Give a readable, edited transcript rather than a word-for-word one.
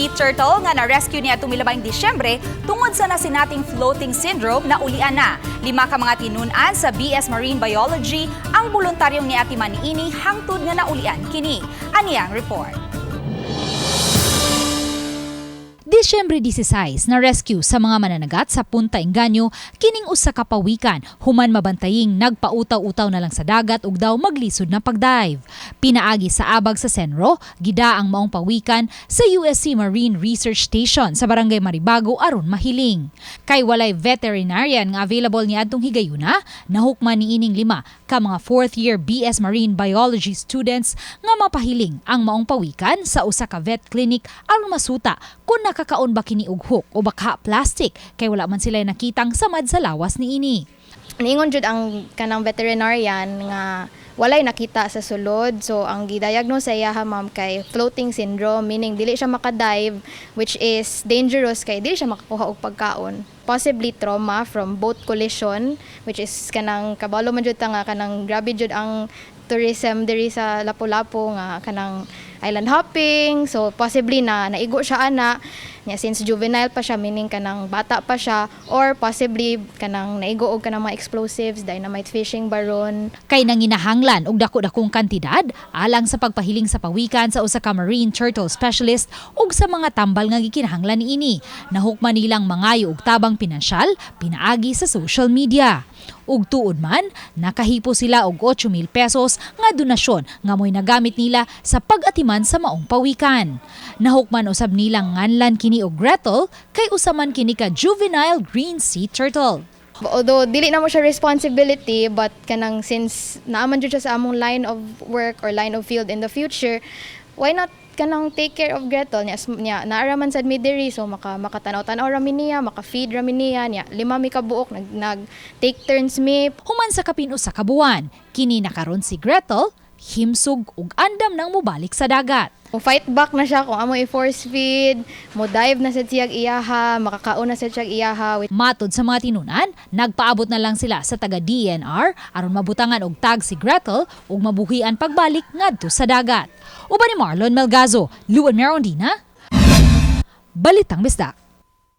sea turtle nga na-rescue niya tumilabayng Disyembre tungod sa nasinating floating syndrome na ulian na. 5 ka mga tinunan sa BS Marine Biology ang voluntaryong niatiman niini hangtod nga naulian kini. Aniyang report. Disyembre 16 na rescue sa mga mananagat sa Punta Engaño kining usa ka pawikan human mabantaying nagpautaw-utaw na lang sa dagat ug daw maglisod na pagdive. Pinaagi sa abag sa Senro, gida ang maong pawikan sa USC Marine Research Station sa Barangay Maribago aron mahiling. Kay walay veterinarian nga available niadtong higayuna, nahukman niining 5 ka mga 4th year BS Marine Biology students nga mapahiling ang maong pawikan sa usa ka vet clinic aron masuta kung nakakaon ba kini og hook o baka plastic kay wala man sila nakitang samad sa lawas niini. Niingon jud ang kanang veterinarian nga walay nakita sa sulod, so ang gidiagnose sa iya ma'am kay floating syndrome, meaning dili siya makadive, which is dangerous kay dili siya makakuha og pagkaon. Possibly trauma from boat collision, which is kanang kabalo man jud ta nga kanang grabe jud ang tourism diri sa Lapu-Lapu nga kanang island hopping, so possibly na naigo siya ana nya since juvenile pa siya, meaning kanang bata pa siya, or possibly kanang naigo og kanang mga explosives, dynamite fishing baron. Kay nanginahanglan og dako-dakong kantidad alang sa pagpahiling sa pawikan sa usa ka marine turtle specialist ug sa mga tambal nga gikinahanglan niini. Nahukman nilang mangayo og tabang pinansyal pinaagi sa social media. Ug tuod man, nakahipo sila og 8,000 pesos nga donasyon nga mo'y nagamit nila sa pag-atiman sa maong pawikan. Nahukman usab nilang nganlan kini og Gretel kay usaman kini ka juvenile green sea turtle. Although dili na mo siya responsibility, but kanang since naaman jud siya sa among line of work or line of field in the future, why not kanang take care of Gretel niya naaraman sad mi diri, so makatanaw-tanaw ra mi niya, maka-feed ra mi niya, 5 mi ka buok nag take turns mi. Human sa kapin-usa ka buwan, kini nakaron si Gretel himsog ug andam nang mobalik sa dagat. Fight back na siya kung amo i-force feed, mo dive na sa siyag iyaha, makakaon na sa siyag iyaha. Matod sa mga tinunan, nagpaabot na lang sila sa taga-DNR aron mabutangan og tag si Gretel ug mabuhian pagbalik ngadto sa dagat. Uban ni Marlon Melgazo, Luan Merondina, Balitang Bisdak.